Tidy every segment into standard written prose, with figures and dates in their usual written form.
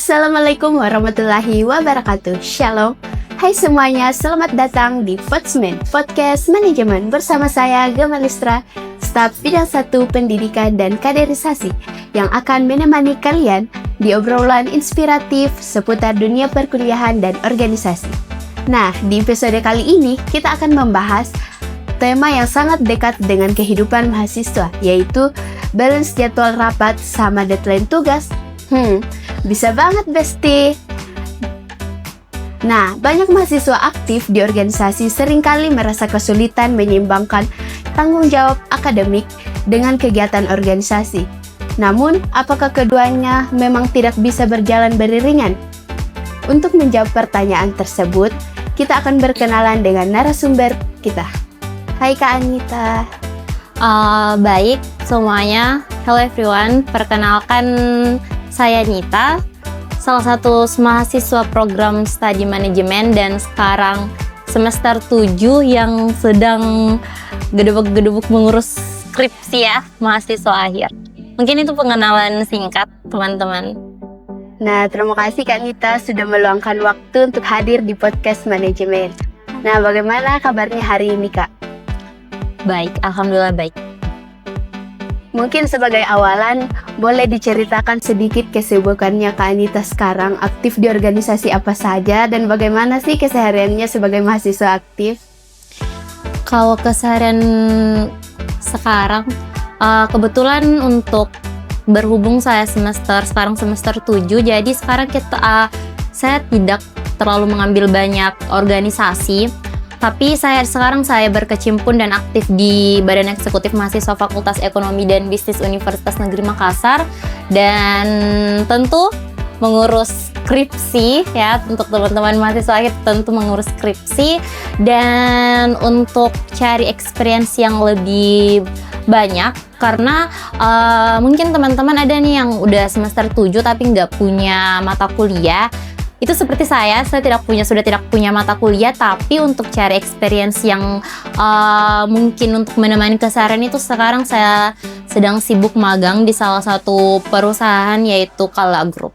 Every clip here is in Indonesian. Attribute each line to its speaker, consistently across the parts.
Speaker 1: Assalamualaikum warahmatullahi wabarakatuh. Shalom. Hai semuanya, selamat datang di Podsman, Podcast Manajemen bersama saya Gemalistra, staf bidang 1 Pendidikan dan Kaderisasi yang akan menemani kalian di obrolan inspiratif seputar dunia perkuliahan dan organisasi. Nah, di episode kali ini kita akan membahas tema yang sangat dekat dengan kehidupan mahasiswa, yaitu balance jadwal rapat sama deadline tugas. Bisa banget, Besti. Nah, banyak mahasiswa aktif di organisasi seringkali merasa kesulitan menyeimbangkan tanggung jawab akademik dengan kegiatan organisasi. Namun, apakah keduanya memang tidak bisa berjalan beriringan? Untuk menjawab pertanyaan tersebut, kita akan berkenalan dengan narasumber kita. Hai Kak Anita.
Speaker 2: Baik semuanya, hello everyone, perkenalkan saya Nita, salah satu mahasiswa program studi manajemen dan sekarang semester 7 yang sedang gedebuk-gedebuk mengurus skripsi ya, mahasiswa akhir. Mungkin itu pengenalan singkat teman-teman.
Speaker 1: Nah, terima kasih Kak Nita sudah meluangkan waktu untuk hadir di podcast manajemen. Nah, bagaimana kabarnya hari ini Kak?
Speaker 2: Baik, alhamdulillah baik.
Speaker 1: Mungkin sebagai awalan, boleh diceritakan sedikit kesibukannya Kak Anita sekarang, aktif di organisasi apa saja, dan bagaimana sih kesehariannya sebagai mahasiswa aktif?
Speaker 2: Kalau keseharian sekarang, kebetulan untuk berhubung saya sekarang semester 7, jadi sekarang saya tidak terlalu mengambil banyak organisasi. Tapi sekarang saya berkecimpung dan aktif di Badan Eksekutif Mahasiswa Fakultas Ekonomi dan Bisnis Universitas Negeri Makassar, dan tentu mengurus skripsi ya, untuk teman-teman mahasiswa akhir tentu mengurus skripsi, dan untuk cari experience yang lebih banyak karena mungkin teman-teman ada nih yang udah semester 7 tapi nggak punya mata kuliah. Itu seperti saya sudah tidak punya mata kuliah, tapi untuk cari experience yang mungkin untuk menemani keseharian itu sekarang saya sedang sibuk magang di salah satu perusahaan yaitu Kala Group.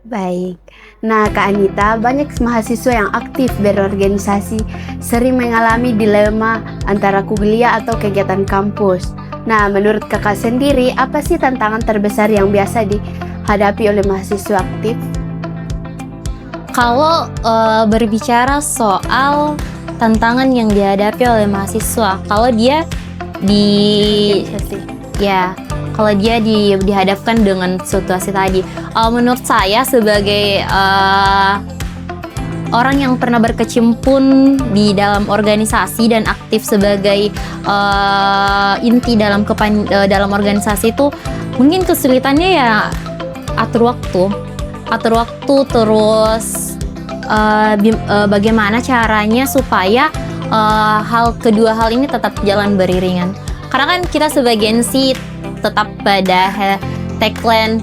Speaker 1: Baik. Nah, Kak Anita, banyak mahasiswa yang aktif berorganisasi sering mengalami dilema antara kuliah atau kegiatan kampus. Nah, menurut Kakak sendiri, apa sih tantangan terbesar yang biasa dihadapi oleh mahasiswa aktif?
Speaker 2: Kalau berbicara soal tantangan yang dihadapi oleh mahasiswa, kalau dia dihadapkan dengan situasi tadi, menurut saya sebagai orang yang pernah berkecimpung di dalam organisasi dan aktif sebagai inti dalam organisasi itu, mungkin kesulitannya ya atur waktu terus bagaimana caranya supaya kedua hal ini tetap jalan beriringan. Karena kan kita sebagai NC tetap pada tagline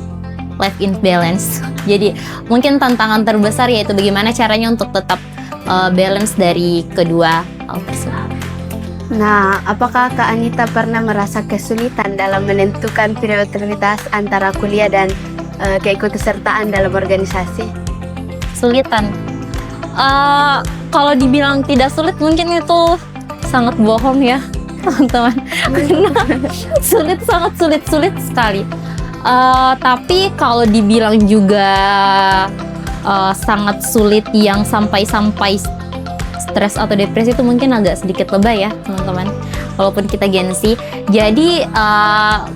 Speaker 2: life in balance. Jadi mungkin tantangan terbesar yaitu bagaimana caranya untuk tetap balance dari kedua hal tersebut.
Speaker 1: Nah, apakah Kak Anita pernah merasa kesulitan dalam menentukan prioritas antara kuliah dan keikutsertaan dalam organisasi?
Speaker 2: Sulitan. Kalau dibilang tidak sulit mungkin itu sangat bohong ya teman-teman. Sangat sulit sekali. Tapi kalau dibilang juga sangat sulit yang sampai stres atau depresi itu mungkin agak sedikit lebay ya teman-teman. Walaupun kita gengsi. Jadi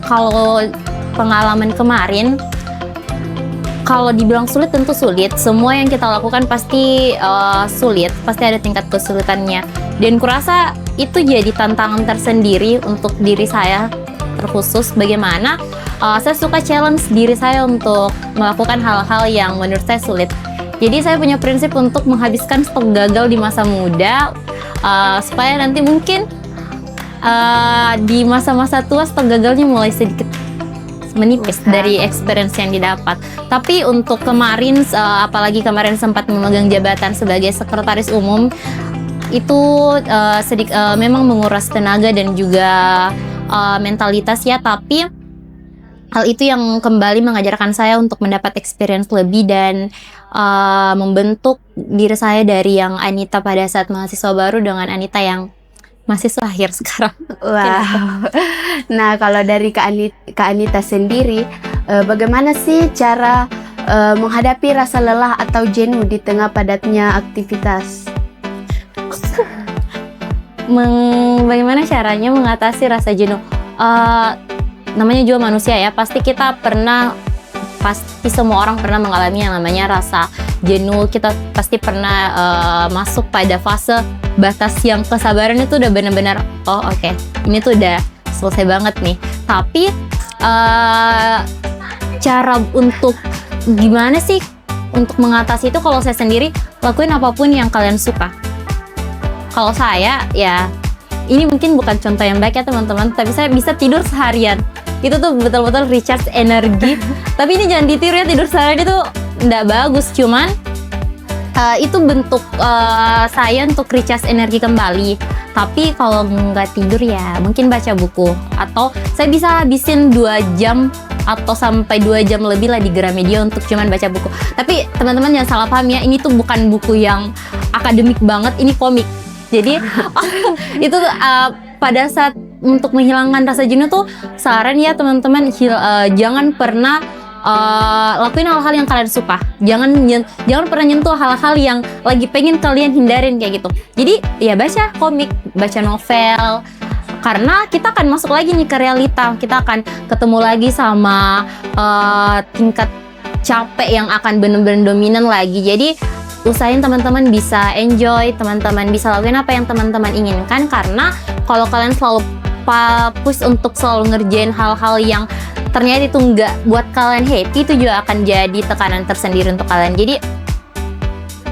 Speaker 2: kalau pengalaman kemarin, kalau dibilang sulit tentu sulit. Semua yang kita lakukan pasti sulit, pasti ada tingkat kesulitannya. Dan kurasa itu jadi tantangan tersendiri untuk diri saya terkhusus. Bagaimana saya suka challenge diri saya untuk melakukan hal-hal yang menurut saya sulit. Jadi saya punya prinsip untuk menghabiskan stok gagal di masa muda, supaya nanti mungkin di masa-masa tua stok gagalnya mulai sedikit menipis dari experience yang didapat. Tapi untuk kemarin, apalagi kemarin sempat memegang jabatan sebagai sekretaris umum, itu memang menguras tenaga dan juga mentalitas ya. Tapi hal itu yang kembali mengajarkan saya untuk mendapat experience lebih dan membentuk diri saya dari yang Anita pada saat mahasiswa baru dengan Anita yang mahasiswa akhir sekarang.
Speaker 1: Wow. Nah, kalau dari Kak Anita sendiri, bagaimana sih cara menghadapi rasa lelah atau jenuh di tengah padatnya aktivitas?
Speaker 2: Bagaimana caranya mengatasi rasa jenuh? Namanya juga manusia ya, pasti semua orang pernah mengalami yang namanya rasa jenuh. Kita pasti pernah masuk pada fase batas yang kesabaran itu udah benar-benar oke, ini tuh udah selesai banget nih. Tapi cara untuk gimana sih untuk mengatasi itu, kalau saya sendiri lakuin apapun yang kalian suka. Kalau saya ya, ini mungkin bukan contoh yang baik ya teman-teman, tapi saya bisa tidur seharian. Itu tuh betul-betul recharge energi. Tapi ini jangan ditiru ya, tidur seharian itu nggak bagus. Cuman itu bentuk saya untuk recharge energi kembali. Tapi kalau nggak tidur ya mungkin baca buku. Atau saya bisa habisin 2 jam atau sampai 2 jam lebih lah di Gramedia untuk cuman baca buku. Tapi teman-teman jangan salah paham ya, ini tuh bukan buku yang akademik banget, ini komik. Jadi itu pada saat untuk menghilangkan rasa jenuh tuh saran ya teman-teman, jangan pernah lakuin hal-hal yang kalian suka. Jangan pernah nyentuh hal-hal yang lagi pengen kalian hindarin kayak gitu. Jadi ya baca komik, baca novel. Karena kita akan masuk lagi nih ke realita. Kita akan ketemu lagi sama tingkat capek yang akan bener-bener dominan lagi. Jadi usahain teman-teman bisa enjoy, teman-teman bisa lakuin apa yang teman-teman inginkan. Karena kalau kalian selalu push untuk selalu ngerjain hal-hal yang ternyata itu nggak buat kalian happy, itu juga akan jadi tekanan tersendiri untuk kalian. Jadi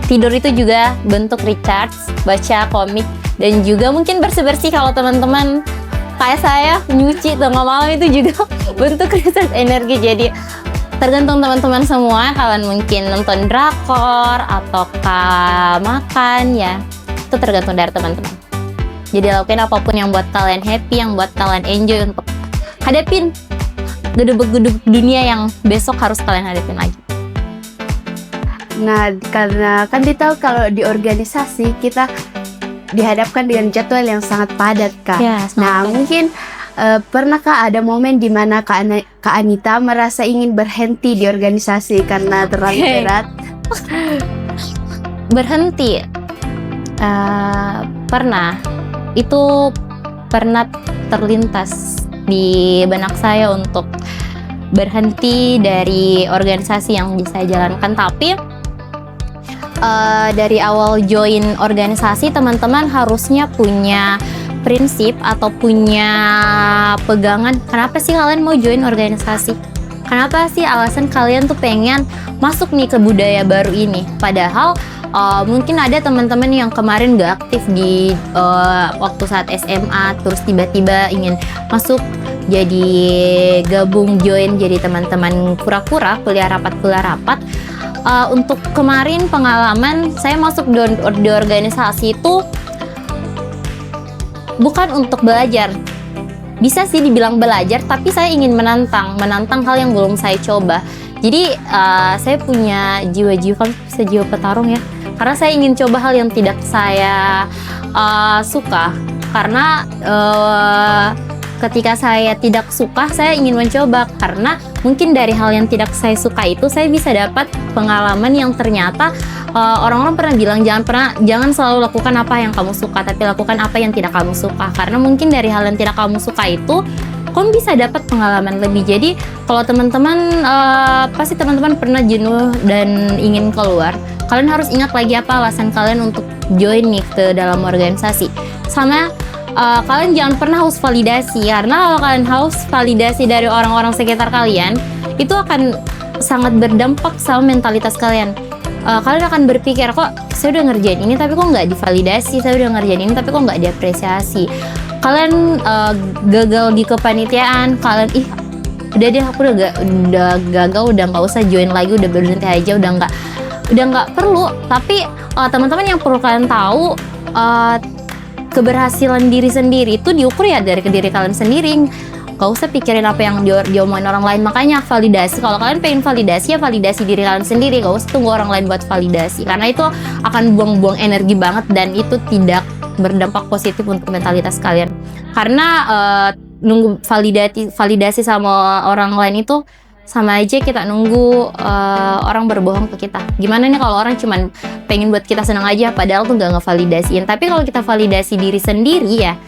Speaker 2: tidur itu juga bentuk recharge, baca komik, dan juga mungkin bersih-bersih. Kalau teman-teman kayak saya nyuci tengah malam itu juga bentuk recharge energi. Jadi tergantung teman-teman semua, kalian mungkin nonton drakor ataukah makan ya, itu tergantung dari teman-teman. Jadi lakuin apapun yang buat kalian happy, yang buat kalian enjoy untuk hadapin gedebuk-gedebuk dunia yang besok harus kalian hadapin lagi.
Speaker 1: Nah, karena kan kita tahu kalau di organisasi kita dihadapkan dengan jadwal yang sangat padat, Kak.
Speaker 2: Ya,
Speaker 1: nah, mungkin pernahkah ada momen di mana Kak Anita merasa ingin berhenti di organisasi karena terlalu berat?
Speaker 2: Berhenti? Pernah. Itu pernah terlintas di benak saya untuk berhenti dari organisasi yang saya jalankan. Tapi dari awal join organisasi, teman-teman harusnya punya prinsip atau punya pegangan. Kenapa sih kalian mau join organisasi? Kenapa sih alasan kalian tuh pengen masuk nih ke budaya baru ini? Padahal mungkin ada teman-teman yang kemarin gak aktif di waktu saat SMA, terus tiba-tiba ingin masuk, jadi gabung join jadi teman-teman kura-kura kuliah rapat. Untuk kemarin pengalaman saya masuk di organisasi itu bukan untuk belajar. Bisa sih dibilang belajar, tapi saya ingin menantang hal yang belum saya coba. Jadi saya punya jiwa-jiwa, bisa jiwa petarung ya. Karena saya ingin coba hal yang tidak saya suka. Karena ketika saya tidak suka, saya ingin mencoba. Karena mungkin dari hal yang tidak saya suka itu, saya bisa dapat pengalaman yang ternyata orang-orang pernah bilang jangan selalu lakukan apa yang kamu suka, tapi lakukan apa yang tidak kamu suka. Karena mungkin dari hal yang tidak kamu suka itu, kamu bisa dapat pengalaman lebih. Jadi kalau teman-teman pasti teman-teman pernah jenuh dan ingin keluar, kalian harus ingat lagi apa alasan kalian untuk join nih ke dalam organisasi. Sama kalian jangan pernah haus validasi, karena kalau kalian haus validasi dari orang-orang sekitar kalian, itu akan sangat berdampak sama mentalitas kalian. Kalian akan berpikir, kok saya udah ngerjain ini tapi kok nggak divalidasi, saya udah ngerjain ini tapi kok nggak diapresiasi. Kalian gagal di kepanitiaan, kalian udah deh aku udah gagal, udah nggak usah join lagi, udah berhenti aja, udah nggak perlu. Tapi teman-teman yang perlu kalian tahu, keberhasilan diri sendiri itu diukur ya dari diri kalian sendiri. gak usah pikirin apa yang diomongin orang lain. Makanya validasi, kalau kalian pengen validasi ya validasi diri kalian sendiri, gak usah tunggu orang lain buat validasi, karena itu akan buang-buang energi banget dan itu tidak berdampak positif untuk mentalitas kalian. Karena nunggu validasi sama orang lain itu sama aja kita nunggu orang berbohong ke kita. Gimana nih kalau orang cuman pengen buat kita senang aja padahal tuh gak ngevalidasiin. Tapi kalau kita validasi diri sendiri ya,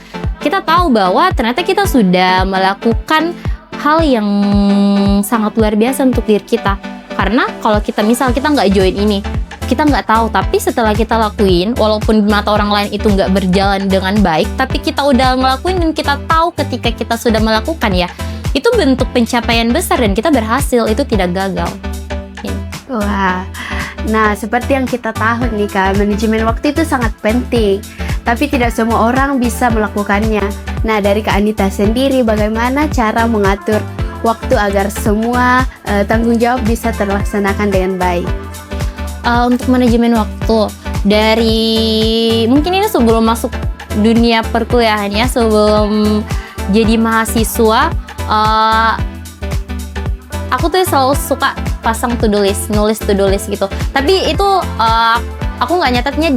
Speaker 2: kita tahu bahwa ternyata kita sudah melakukan hal yang sangat luar biasa untuk diri kita. Karena kalau kita nggak join ini, kita nggak tahu, tapi setelah kita lakuin, walaupun di mata orang lain itu nggak berjalan dengan baik, tapi kita udah ngelakuin dan kita tahu ketika kita sudah melakukan ya, itu bentuk pencapaian besar dan kita berhasil, itu tidak gagal.
Speaker 1: Wah, nah seperti yang kita tahu nih Kak, manajemen waktu itu sangat penting, tapi tidak semua orang bisa melakukannya. Nah dari Kak Anita sendiri, bagaimana cara mengatur waktu agar semua tanggung jawab bisa terlaksanakan dengan baik?
Speaker 2: Untuk manajemen waktu, dari mungkin ini sebelum masuk dunia perkuliahan ya, sebelum jadi mahasiswa, aku tuh selalu suka pasang to-do list, nulis to-do list gitu. Tapi itu aku nggak nyatetnya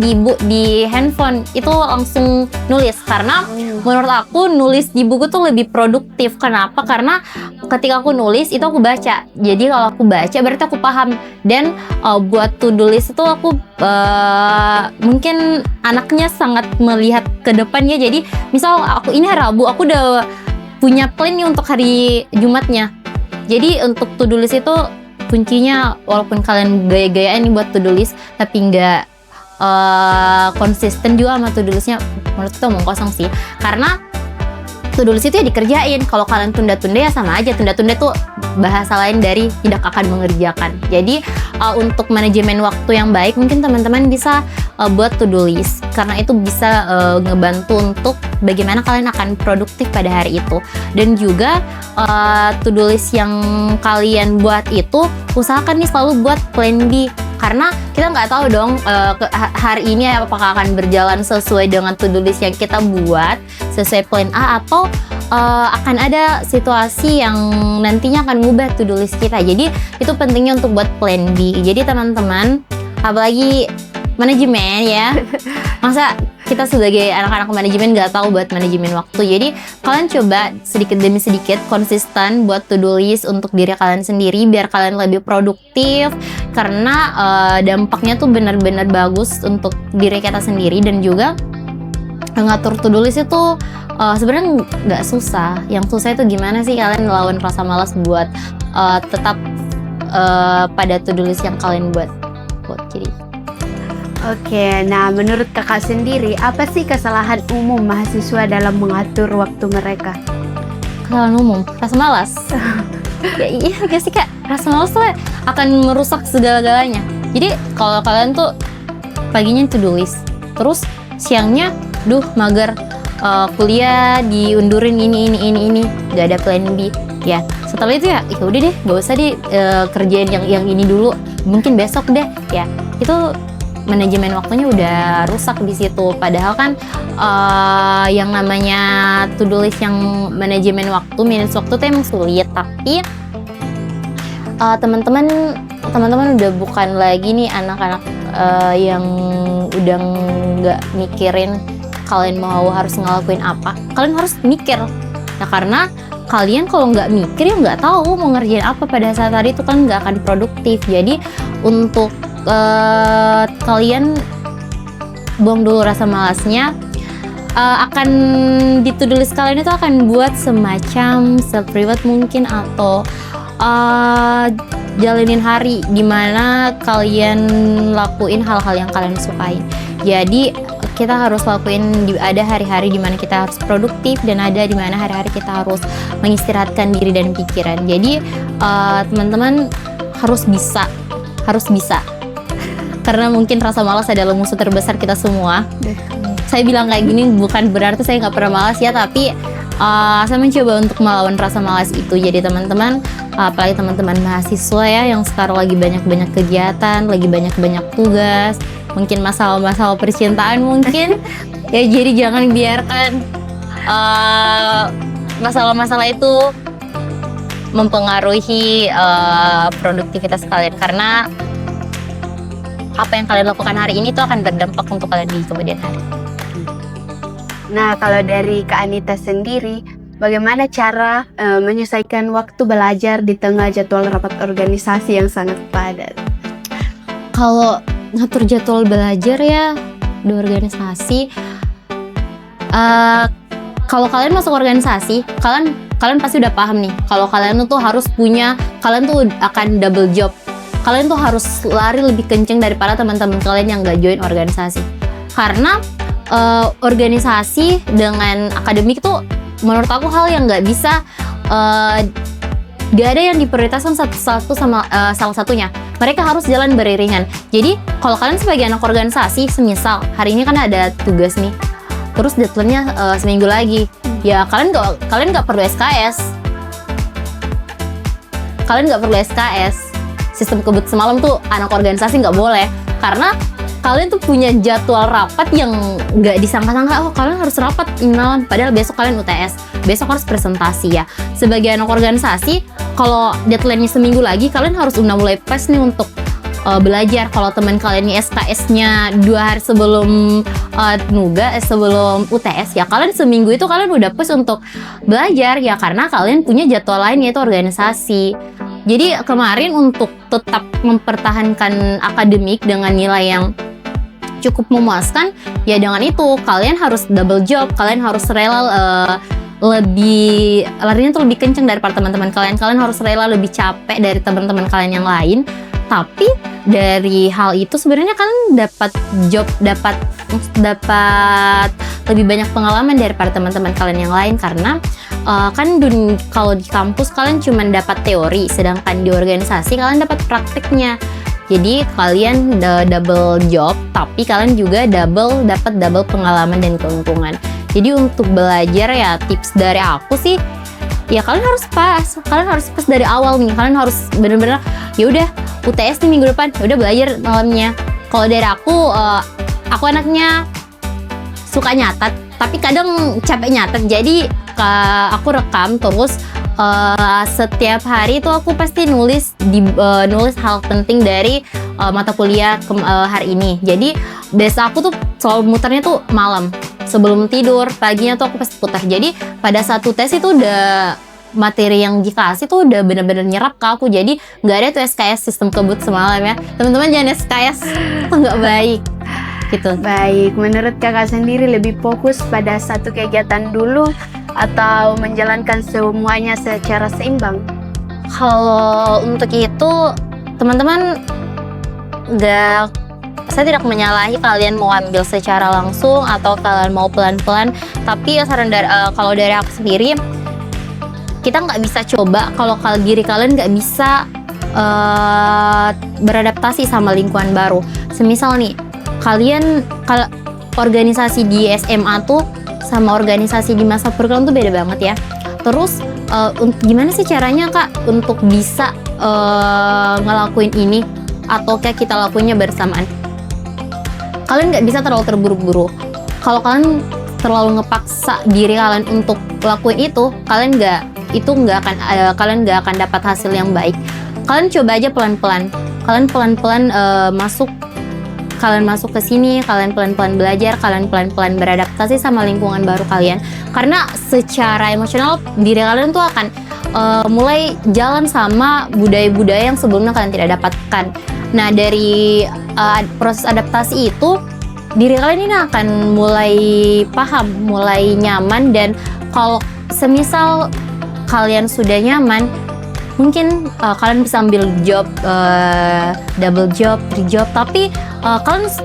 Speaker 2: di handphone, itu langsung nulis. Karena menurut aku nulis di buku tuh lebih produktif. Kenapa? Karena ketika aku nulis itu aku baca. Jadi kalau aku baca berarti aku paham. Dan buat to-do list itu aku mungkin anaknya sangat melihat ke depannya. Jadi misal aku ini hari Rabu, aku udah punya plan nih untuk hari Jumatnya. Jadi untuk to-do list itu kuncinya, walaupun kalian gaya-gayaan nih buat to-do list tapi nggak konsisten juga sama to-do listnya, menurut kita omong kosong sih. Karena to-do list itu ya dikerjain. Kalau kalian tunda-tunda ya sama aja. Tunda-tunda tuh bahasa lain dari tidak akan mengerjakan. Jadi untuk manajemen waktu yang baik, mungkin teman-teman bisa buat to-do list, karena itu bisa ngebantu untuk bagaimana kalian akan produktif pada hari itu. Dan juga to-do list yang kalian buat itu, usahakan nih selalu buat plan B. Karena kita nggak tahu dong hari ini apakah akan berjalan sesuai dengan to-do list yang kita buat, sesuai plan A, atau akan ada situasi yang nantinya akan ngubah to-do list kita. Jadi itu pentingnya untuk buat plan B. Jadi teman-teman, apalagi manajemen ya, masa kita sebagai anak-anak manajemen nggak tahu buat manajemen waktu. Jadi kalian coba sedikit demi sedikit konsisten buat to-do list untuk diri kalian sendiri, biar kalian lebih produktif. Karena dampaknya tuh benar-benar bagus untuk diri kita sendiri. Dan juga ngatur to-do list itu sebenarnya nggak susah. Yang susah itu gimana sih kalian ngelawan rasa malas buat tetap pada to-do list yang kalian buat. Jadi
Speaker 1: Oke, nah menurut kakak sendiri, apa sih kesalahan umum mahasiswa dalam mengatur waktu mereka?
Speaker 2: kesalahan umum, rasa malas. Ya iya gak sih Kak, rasa malas tuh akan merusak segala-galanya. Jadi kalau kalian tuh paginya to-do list, terus siangnya mager, kuliah diundurin ini, gak ada plan B. Ya setelah itu ya udah deh, gak usah deh kerjain yang ini dulu, mungkin besok deh. Ya itu manajemen waktunya udah rusak di situ. Padahal kan yang namanya to-do list yang manajemen waktu, manage waktu tuh emang sulit. Tapi teman-teman udah bukan lagi nih anak-anak yang udah nggak mikirin kalian mau harus ngelakuin apa. Kalian harus mikir. Nah karena kalian kalau nggak mikir ya nggak tahu mau ngerjain apa pada saat hari itu, kan nggak akan produktif. Jadi untuk kalian buang dulu rasa malasnya. Akan di to-do list kalian itu akan buat semacam self-reward mungkin, atau jalanin hari dimana kalian lakuin hal-hal yang kalian sukain. Jadi kita harus lakuin, ada hari-hari dimana kita harus produktif, dan ada dimana hari-hari kita harus mengistirahatkan diri dan pikiran. Jadi teman-teman harus bisa. Karena mungkin rasa malas adalah musuh terbesar kita semua. Saya bilang kayak gini bukan berarti saya nggak pernah malas ya, tapi saya mencoba untuk melawan rasa malas itu. Jadi teman-teman, apalagi teman-teman mahasiswa ya, yang sekarang lagi banyak-banyak kegiatan, lagi banyak-banyak tugas, mungkin masalah-masalah percintaan mungkin. Ya jadi jangan biarkan masalah-masalah itu mempengaruhi produktivitas kalian, karena apa yang kalian lakukan hari ini tuh akan berdampak untuk kalian di kemudian hari.
Speaker 1: Nah, kalau dari Kak Anita sendiri, bagaimana cara menyelesaikan waktu belajar di tengah jadwal rapat organisasi yang sangat padat?
Speaker 2: Kalau ngatur jadwal belajar ya di organisasi, kalau kalian masuk organisasi, kalian pasti udah paham nih kalau kalian tuh harus punya, kalian tuh akan double job. Kalian tuh harus lari lebih kenceng daripada teman-teman kalian yang gak join organisasi. Karena organisasi dengan akademik tuh menurut aku hal yang gak bisa, gak ada yang diprioritaskan satu sama salah satunya. Mereka harus jalan beriringan. Jadi kalau kalian sebagai anak organisasi, semisal hari ini kan ada tugas nih, terus deadline-nya seminggu lagi, ya kalian nggak perlu SKS. Kalian nggak perlu SKS. Sistem kebut semalam tuh anak organisasi nggak boleh, karena kalian tuh punya jadwal rapat yang nggak disangka-sangka. Oh, kalian harus rapat ini malam, padahal besok kalian UTS, besok harus presentasi ya. Sebagai anak organisasi, kalau deadline-nya seminggu lagi, kalian harus udah mulai fresh nih untuk belajar. Kalau teman kalian nih SKS-nya 2 hari sebelum sebelum UTS, ya kalian seminggu itu kalian udah push untuk belajar ya, karena kalian punya jadwal lain yaitu organisasi. Jadi kemarin untuk tetap mempertahankan akademik dengan nilai yang cukup memuaskan, ya dengan itu kalian harus double job, kalian harus rela larinya tuh lebih kenceng daripada teman-teman kalian. Kalian harus rela lebih capek dari teman-teman kalian yang lain. Tapi dari hal itu sebenarnya kalian dapat lebih banyak pengalaman daripada teman-teman kalian yang lain, karena kalau di kampus kalian cuma dapat teori, sedangkan di organisasi kalian dapat praktiknya. Jadi kalian double job, tapi kalian juga dapat double pengalaman dan keuntungan. Jadi untuk belajar ya, tips dari aku sih, ya kalian harus pas dari awal nih. Kalian harus bener-bener ya udah UTS nih minggu depan, ya udah belajar malamnya. Kalau dari aku anaknya suka nyatet, tapi kadang capek nyatet. Jadi aku rekam terus setiap hari itu aku pasti nulis hal penting dari mata kuliah hari ini. Jadi biasa aku tuh selalu muternya tuh malam sebelum tidur, paginya tuh aku pasti putar. Jadi pada satu tes itu udah materi yang dikasih tuh udah bener-bener nyerap ke aku. Jadi nggak ada tuh SKS sistem kebut semalam ya. Teman-teman jangan SKS, itu nggak baik. Gitu.
Speaker 1: Baik, menurut kakak sendiri lebih fokus pada satu kegiatan dulu atau menjalankan semuanya secara seimbang?
Speaker 2: Kalau untuk itu, teman-teman saya tidak menyalahi kalian mau ambil secara langsung atau kalian mau pelan-pelan. Tapi saran kalau dari aku sendiri, kita nggak bisa coba kalau diri kalian nggak bisa beradaptasi sama lingkungan baru. Semisal nih, kalau organisasi di SMA tuh sama organisasi di masa program tuh beda banget ya. Terus gimana sih caranya Kak untuk bisa ngelakuin ini atau kayak kita lakuinnya bersamaan? Kalian nggak bisa terlalu terburu-buru. Kalau kalian terlalu ngepaksa diri kalian untuk lakuin itu, kalian nggak akan dapat hasil yang baik. Kalian coba aja pelan-pelan. Kalian pelan-pelan kalian masuk ke sini, kalian pelan-pelan belajar, kalian pelan-pelan beradaptasi sama lingkungan baru kalian. Karena secara emosional diri kalian tuh akan mulai jalan sama budaya-budaya yang sebelumnya kalian tidak dapatkan. Nah, dari proses adaptasi itu, diri kalian ini akan mulai paham, mulai nyaman. Dan kalau semisal kalian sudah nyaman, mungkin kalian bisa ambil job, double job, 3 job, tapi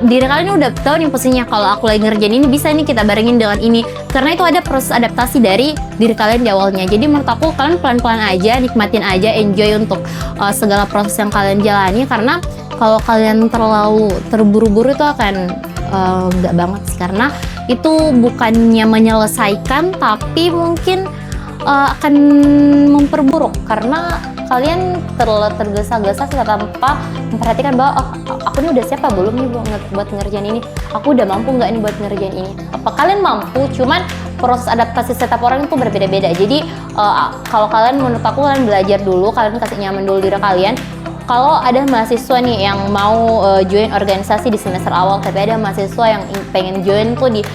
Speaker 2: diri kalian udah tahu nih posisinya, kalau aku lagi ngerjain ini bisa nih kita barengin dengan ini, karena itu ada proses adaptasi dari diri kalian di awalnya. Jadi menurut aku kalian pelan-pelan aja, nikmatin aja, enjoy untuk segala proses yang kalian jalani, karena kalau kalian terlalu terburu-buru itu akan nggak banget sih, karena itu bukannya menyelesaikan tapi mungkin akan memperburuk, karena kalian tergesa-gesa tanpa memperhatikan bahwa aku ini udah siapa belum nih buat ngerjain ini, aku udah mampu nggak nih buat ngerjain ini. Apa kalian mampu, cuman proses adaptasi setiap orang itu berbeda-beda. Jadi kalau kalian, menurut aku, kalian belajar dulu, kalian kasih nyaman dulu diri kalian. Kalau ada mahasiswa nih yang mau join organisasi di semester awal, tapi ada mahasiswa yang pengen join tuh di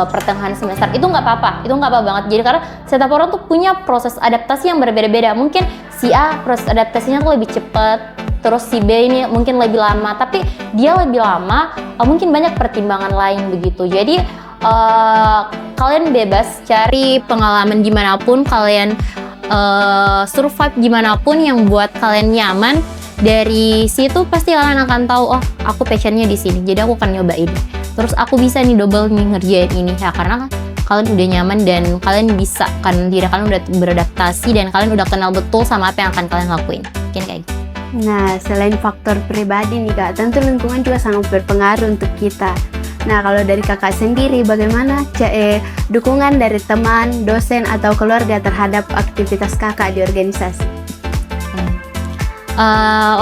Speaker 2: pertengahan semester, itu nggak apa-apa, itu nggak apa banget. Jadi karena setiap orang tuh punya proses adaptasi yang berbeda-beda. Mungkin si A proses adaptasinya tuh lebih cepat, terus si B ini mungkin lebih lama, tapi dia lebih lama mungkin banyak pertimbangan lain begitu. Jadi kalian bebas cari pengalaman dimanapun, kalian survive gimana pun yang buat kalian nyaman. Dari situ pasti kalian akan tahu, oh aku passionnya di sini, jadi aku akan nyoba ini, terus aku bisa nih double nih ngerjain ini ya, karena kalian udah nyaman dan kalian bisa kan, diri kalian udah beradaptasi dan kalian udah kenal betul sama apa yang akan kalian lakuin. Mungkin kayak gitu.
Speaker 1: Nah, selain faktor pribadi nih Kak, tentu lingkungan juga sangat berpengaruh untuk kita. Nah, kalau dari Kakak sendiri, bagaimana dukungan dari teman, dosen, atau keluarga terhadap aktivitas Kakak di organisasi?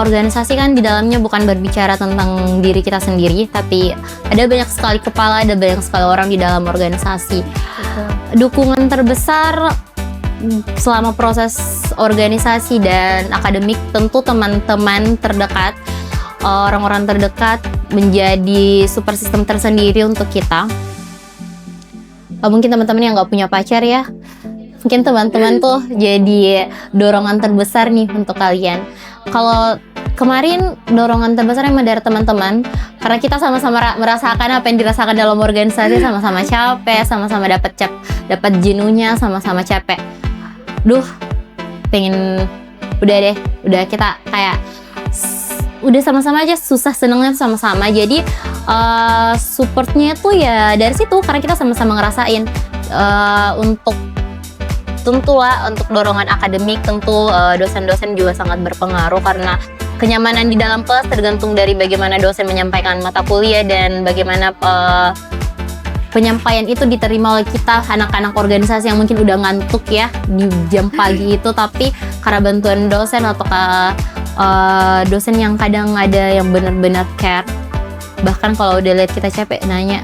Speaker 2: Organisasi kan di dalamnya bukan berbicara tentang diri kita sendiri, tapi ada banyak sekali kepala, ada banyak sekali orang di dalam organisasi. Dukungan terbesar selama proses organisasi dan akademik tentu teman-teman terdekat, orang-orang terdekat menjadi super sistem tersendiri untuk kita. Mungkin teman-teman yang nggak punya pacar ya, mungkin teman-teman tuh jadi dorongan terbesar nih untuk kalian. Kalau kemarin dorongan terbesar emang dari teman-teman, karena kita sama-sama merasakan apa yang dirasakan dalam organisasi, sama-sama capek, sama-sama dapat jenuhnya, sama-sama capek. Pengen udah kita kayak udah sama-sama aja susah senengnya sama-sama. Jadi supportnya tuh ya dari situ, karena kita sama-sama ngerasain. Untuk tentu lah, untuk dorongan akademik tentu dosen-dosen juga sangat berpengaruh, karena kenyamanan di dalam kelas tergantung dari bagaimana dosen menyampaikan mata kuliah dan bagaimana penyampaian itu diterima oleh kita anak-anak organisasi yang mungkin udah ngantuk ya di jam pagi itu, tapi karena bantuan dosen atau dosen yang kadang ada yang benar-benar care, bahkan kalau udah lihat kita capek nanya,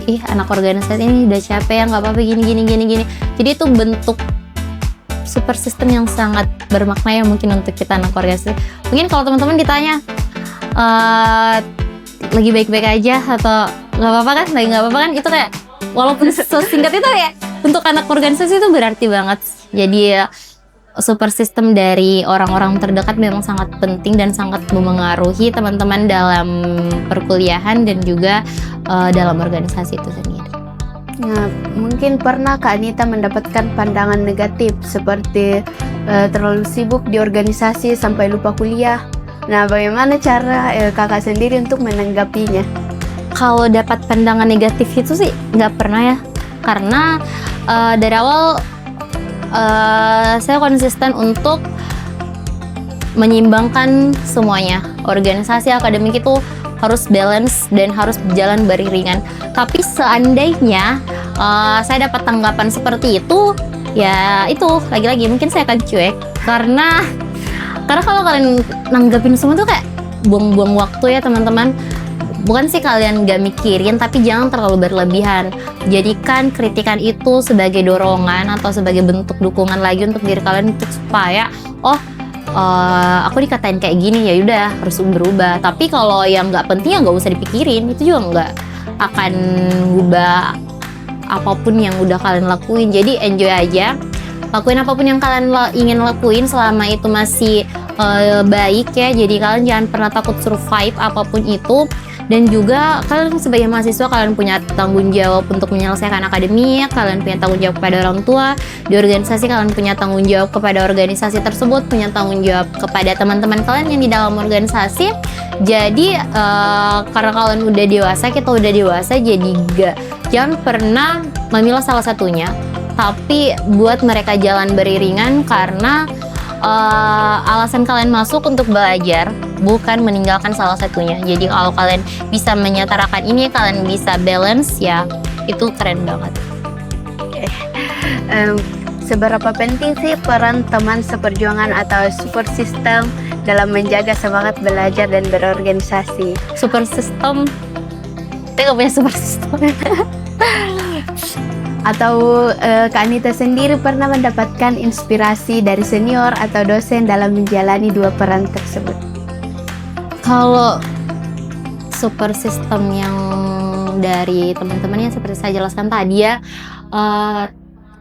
Speaker 2: ih anak organisasi ini udah capek ya, nggak apa-apa gini. Jadi itu bentuk super system yang sangat bermakna ya mungkin untuk kita anak organisasi. Mungkin kalau teman-teman ditanya lagi baik-baik aja atau nggak apa-apa kan, lagi nggak apa-apa kan, itu kayak walaupun sesingkat itu ya untuk anak organisasi itu berarti banget. Jadi super system dari orang-orang terdekat memang sangat penting dan sangat memengaruhi teman-teman dalam perkuliahan dan juga dalam organisasi itu sendiri.
Speaker 1: Nah, mungkin pernah Kak Anita mendapatkan pandangan negatif seperti terlalu sibuk di organisasi sampai lupa kuliah. Nah, bagaimana cara Kakak sendiri untuk menanggapinya?
Speaker 2: Kalau dapat pandangan negatif itu sih nggak pernah ya, karena dari awal saya konsisten untuk menyimbangkan semuanya. Organisasi akademik itu harus balance dan harus berjalan beriringan. Tapi seandainya saya dapat tanggapan seperti itu, ya itu lagi-lagi mungkin saya akan cuek, karena kalau kalian nanggapin semua tuh kayak buang-buang waktu ya teman-teman. Bukan sih kalian gak mikirin, tapi jangan terlalu berlebihan. Jadikan kritikan itu sebagai dorongan atau sebagai bentuk dukungan lagi untuk diri kalian, untuk supaya aku dikatain kayak gini, ya udah harus berubah. Tapi kalau yang nggak penting ya nggak usah dipikirin, itu juga nggak akan ngubah apapun yang udah kalian lakuin. Jadi enjoy aja, lakuin apapun yang kalian ingin lakuin selama itu masih baik ya. Jadi kalian jangan pernah takut survive apapun itu. Dan juga kalian sebagai mahasiswa, kalian punya tanggung jawab untuk menyelesaikan akademik, kalian punya tanggung jawab kepada orang tua. Di organisasi kalian punya tanggung jawab kepada organisasi tersebut, punya tanggung jawab kepada teman-teman kalian yang di dalam organisasi. Jadi karena kalian udah dewasa, kita udah dewasa, jadi jangan pernah memilah salah satunya, tapi buat mereka jalan beriringan, karena alasan kalian masuk untuk belajar, bukan meninggalkan salah satunya. Jadi kalau kalian bisa menyetarakan ini, kalian bisa balance, ya itu keren banget.
Speaker 1: seberapa penting sih peran teman seperjuangan atau support system dalam menjaga semangat belajar dan berorganisasi?
Speaker 2: Super system, kita nggak punya super system.
Speaker 1: Atau Kak Anita sendiri pernah mendapatkan inspirasi dari senior atau dosen dalam menjalani dua peran tersebut?
Speaker 2: Kalau super system yang dari teman-teman yang seperti saya jelaskan tadi ya,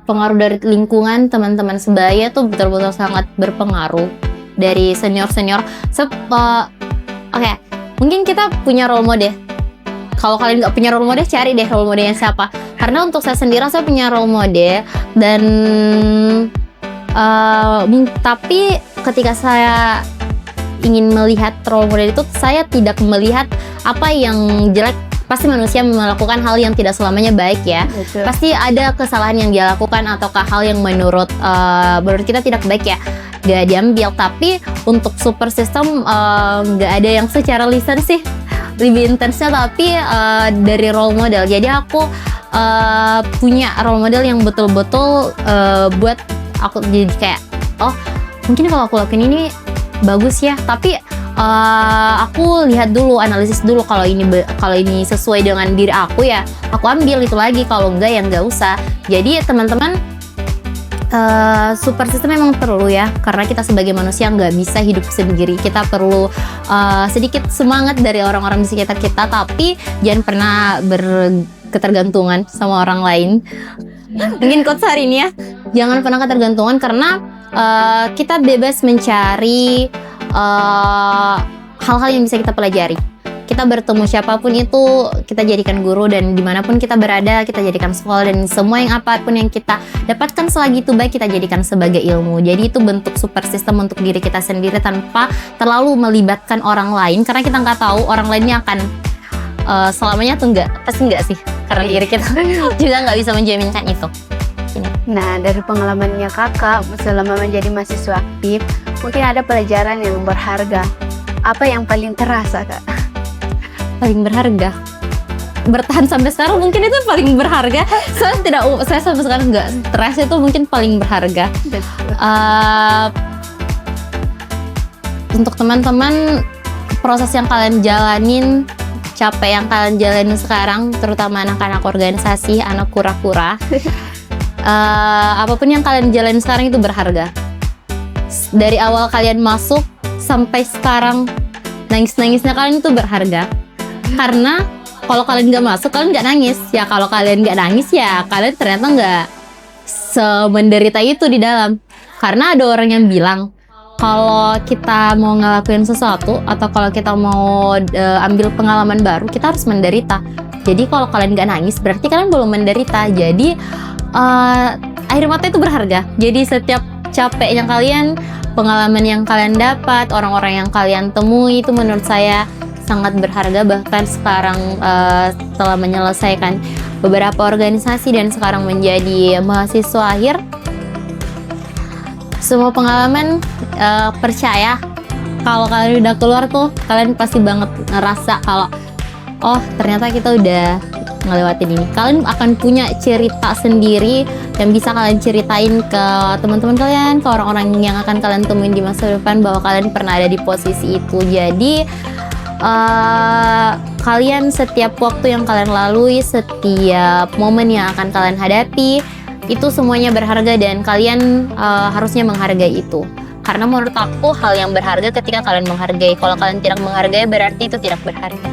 Speaker 2: pengaruh dari lingkungan teman-teman sebaya tuh betul-betul sangat berpengaruh dari senior-senior. Oke, mungkin kita punya role model. Kalau kalian nggak punya role model, cari deh role modelnya siapa. Karena untuk saya sendiri, saya punya role model dan tapi ketika saya ingin melihat role model itu, saya tidak melihat apa yang jelek. Pasti manusia melakukan hal yang tidak selamanya baik ya.
Speaker 1: Betul.
Speaker 2: Pasti ada kesalahan yang dia lakukan ataukah hal yang menurut kita tidak baik ya, gak diambil. Tapi untuk super system gak ada yang secara lisan sih lebih intensnya, tapi dari role model. Jadi aku punya role model yang betul-betul buat aku jadi kayak, oh mungkin kalau aku lakuin ini bagus ya, tapi aku lihat dulu, analisis dulu, kalau ini sesuai dengan diri aku ya aku ambil itu lagi, kalau enggak ya enggak usah. Jadi teman-teman, super system memang perlu ya, karena kita sebagai manusia nggak bisa hidup sendiri. Kita perlu sedikit semangat dari orang-orang di sekitar kita, tapi jangan pernah berketergantungan sama orang lain. Mungkin quotes hari ini ya, jangan pernah ketergantungan, karena kita bebas mencari hal-hal yang bisa kita pelajari. Kita bertemu siapapun itu, kita jadikan guru, dan dimanapun kita berada, kita jadikan sekolah, dan semua yang apapun yang kita dapatkan selagi itu baik, kita jadikan sebagai ilmu. Jadi itu bentuk super system untuk diri kita sendiri tanpa terlalu melibatkan orang lain, karena kita nggak tahu orang lainnya akan selamanya atau enggak. Pasti enggak sih, karena diri kita juga nggak bisa menjaminkan itu.
Speaker 1: Nah, dari pengalamannya kakak selama menjadi mahasiswa aktif, mungkin ada pelajaran yang berharga. Apa yang paling terasa, Kak?
Speaker 2: Paling berharga, bertahan sampai sekarang mungkin itu paling berharga. Saya sampai sekarang nggak stres, itu mungkin paling berharga. Untuk teman-teman, proses yang kalian jalanin, capek yang kalian jalanin sekarang, terutama anak-anak organisasi, anak kura-kura, apapun yang kalian jalanin sekarang itu berharga. Dari awal kalian masuk sampai sekarang, nangis-nangisnya kalian itu berharga. Karena kalau kalian nggak masuk, kalian nggak nangis. Ya kalau kalian nggak nangis, ya kalian ternyata nggak semenderita itu di dalam. Karena ada orang yang bilang, kalau kita mau ngelakuin sesuatu atau kalau kita mau ambil pengalaman baru, kita harus menderita. Jadi kalau kalian nggak nangis, berarti kalian belum menderita. Jadi air mata itu berharga. Jadi setiap capeknya kalian, pengalaman yang kalian dapat, orang-orang yang kalian temui, itu menurut saya sangat berharga. Bahkan sekarang setelah menyelesaikan beberapa organisasi dan sekarang menjadi mahasiswa akhir, semua pengalaman, percaya kalau kalian udah keluar tuh, kalian pasti banget ngerasa kalau oh ternyata kita udah ngelewatin ini. Kalian akan punya cerita sendiri yang bisa kalian ceritain ke teman-teman kalian, ke orang-orang yang akan kalian temuin di masa depan, bahwa kalian pernah ada di posisi itu. Jadi kalian, setiap waktu yang kalian lalui, setiap momen yang akan kalian hadapi, itu semuanya berharga, dan kalian harusnya menghargai itu. Karena menurut aku hal yang berharga ketika kalian menghargai. Kalau kalian tidak menghargai, berarti itu tidak berharga.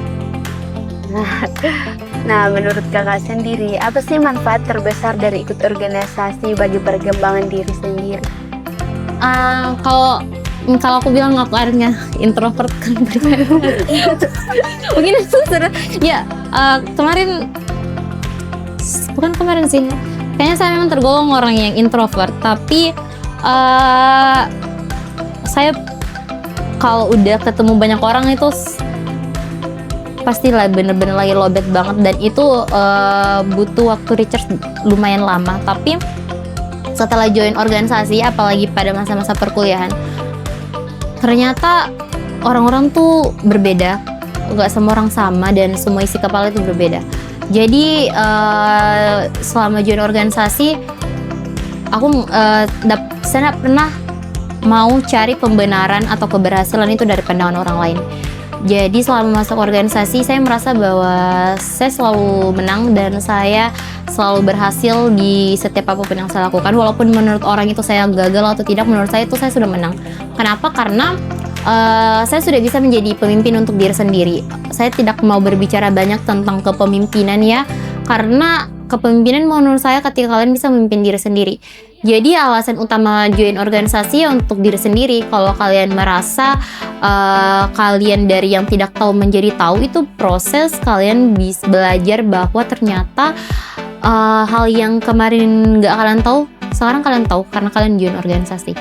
Speaker 1: Nah, menurut kakak sendiri, apa sih manfaat terbesar dari ikut organisasi bagi perkembangan diri sendiri?
Speaker 2: Kalau aku bilang aku orangnya introvert kan, mungkin itu ya bukan kemarin sih, kayaknya saya memang tergolong orang yang introvert, tapi saya kalau udah ketemu banyak orang itu pastilah bener-bener lagi lobet banget, dan itu butuh waktu recharge lumayan lama. Tapi setelah join organisasi, apalagi pada masa-masa perkuliahan, ternyata orang-orang tuh berbeda, nggak semua orang sama, dan semua isi kepala itu berbeda. Jadi selama join organisasi, saya nggak pernah mau cari pembenaran atau keberhasilan itu dari pandangan orang lain. Jadi selama masuk organisasi saya merasa bahwa saya selalu menang dan saya selalu berhasil di setiap apapun yang saya lakukan. Walaupun menurut orang itu saya gagal atau tidak, menurut saya itu saya sudah menang. Kenapa? Karena saya sudah bisa menjadi pemimpin untuk diri sendiri. Saya tidak mau berbicara banyak tentang kepemimpinan ya, karena kepemimpinan menurut saya ketika kalian bisa memimpin diri sendiri. Jadi alasan utama join organisasi ya untuk diri sendiri. Kalau kalian merasa kalian dari yang tidak tahu menjadi tahu, itu proses kalian bisa belajar bahwa ternyata hal yang kemarin nggak kalian tahu, sekarang kalian tahu karena kalian join organisasi.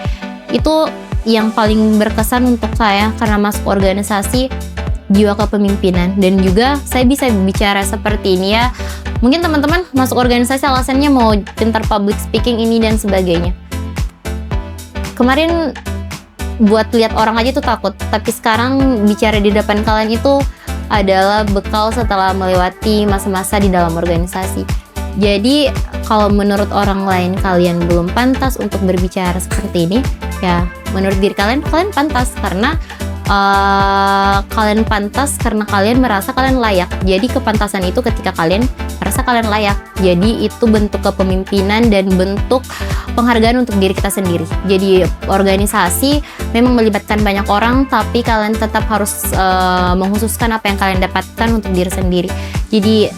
Speaker 2: Itu yang paling berkesan untuk saya karena masuk organisasi, jiwa kepemimpinan. Dan juga saya bisa bicara seperti ini ya. Mungkin teman-teman masuk organisasi alasannya mau pintar public speaking ini dan sebagainya. Kemarin buat lihat orang aja tuh takut, tapi sekarang bicara di depan kalian itu adalah bekal setelah melewati masa-masa di dalam organisasi. Jadi kalau menurut orang lain kalian belum pantas untuk berbicara seperti ini, ya menurut diri kalian pantas karena kalian pantas karena kalian merasa kalian layak. Jadi kepantasan itu ketika kalian merasa kalian layak. Jadi itu bentuk kepemimpinan dan bentuk penghargaan untuk diri kita sendiri. Jadi organisasi memang melibatkan banyak orang, tapi kalian tetap harus mengkhususkan apa yang kalian dapatkan untuk diri sendiri. Jadi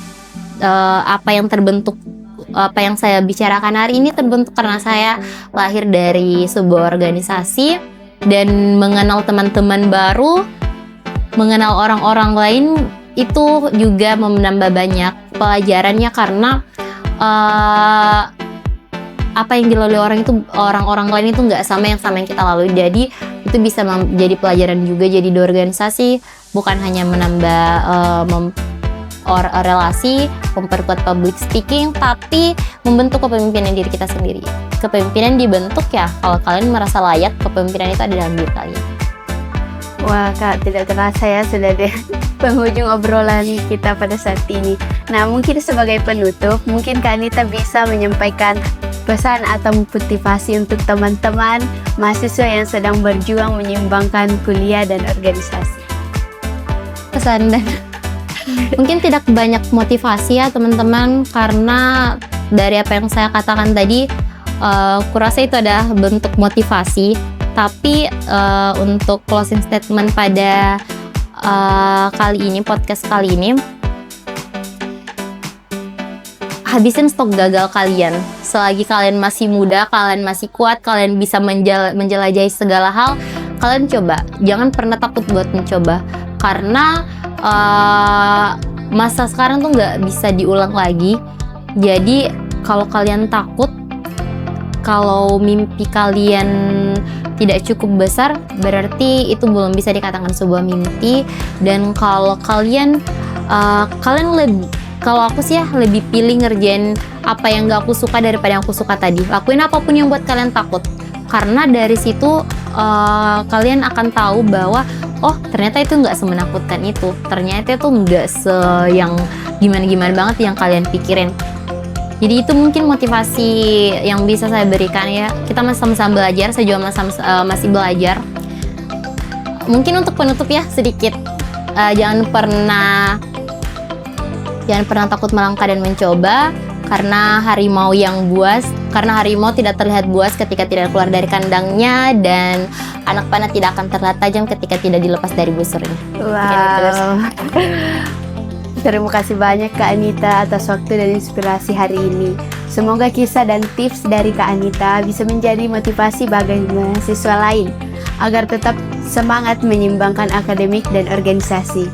Speaker 2: apa yang saya bicarakan hari ini terbentuk karena saya lahir dari sebuah organisasi dan mengenal teman-teman baru, mengenal orang-orang lain, itu juga menambah banyak pelajarannya karena apa yang dilalui orang-orang lain itu nggak sama yang kita lalui. Jadi itu bisa menjadi pelajaran juga. Jadi di organisasi bukan hanya menambah relasi, memperkuat public speaking, tapi membentuk kepemimpinan diri kita sendiri. Kepemimpinan dibentuk ya kalau kalian merasa layak, kepemimpinan itu ada dalam diri kalian.
Speaker 1: Wah Kak, tidak terasa ya sudah di penghujung obrolan kita pada saat ini. Nah mungkin sebagai penutup, mungkin Kak Anita bisa menyampaikan pesan atau motivasi untuk teman-teman mahasiswa yang sedang berjuang menyeimbangkan kuliah dan organisasi.
Speaker 2: Pesan dan mungkin tidak banyak motivasi ya teman-teman, karena dari apa yang saya katakan tadi, kurasa itu adalah bentuk motivasi. Tapi untuk closing statement pada podcast kali ini, habisin stok gagal kalian. Selagi kalian masih muda, kalian masih kuat, kalian bisa menjelajahi segala hal, kalian coba. Jangan pernah takut buat mencoba, karena masa sekarang tuh nggak bisa diulang lagi. Jadi kalau kalian takut, kalau mimpi kalian tidak cukup besar, berarti itu belum bisa dikatakan sebuah mimpi. Dan kalau kalian kalau aku sih ya lebih pilih ngerjain apa yang gak aku suka daripada yang aku suka tadi. Lakuin apapun yang buat kalian takut, karena dari situ kalian akan tahu bahwa oh ternyata itu nggak semenakutkan itu, ternyata itu nggak yang gimana-gimana banget yang kalian pikirin. Jadi itu mungkin motivasi yang bisa saya berikan ya. Kita masih sama-sama belajar, saya juga masih belajar. Mungkin untuk penutup ya sedikit, jangan pernah takut melangkah dan mencoba, karena harimau tidak terlihat buas ketika tidak keluar dari kandangnya, dan anak panah tidak akan terlihat tajam ketika tidak dilepas dari busurnya.
Speaker 1: Wow. Terima kasih banyak Kak Anita atas waktu dan inspirasi hari ini. Semoga kisah dan tips dari Kak Anita bisa menjadi motivasi bagi mahasiswa lain agar tetap semangat menyeimbangkan akademik dan organisasi.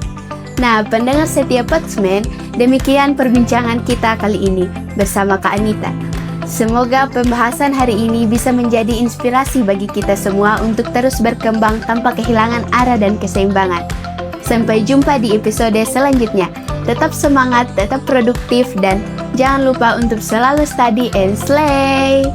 Speaker 1: Nah, pendengar setia Podsman, demikian perbincangan kita kali ini bersama Kak Anita. Semoga pembahasan hari ini bisa menjadi inspirasi bagi kita semua untuk terus berkembang tanpa kehilangan arah dan keseimbangan. Sampai jumpa di episode selanjutnya. Tetap semangat, tetap produktif, dan jangan lupa untuk selalu study and slay!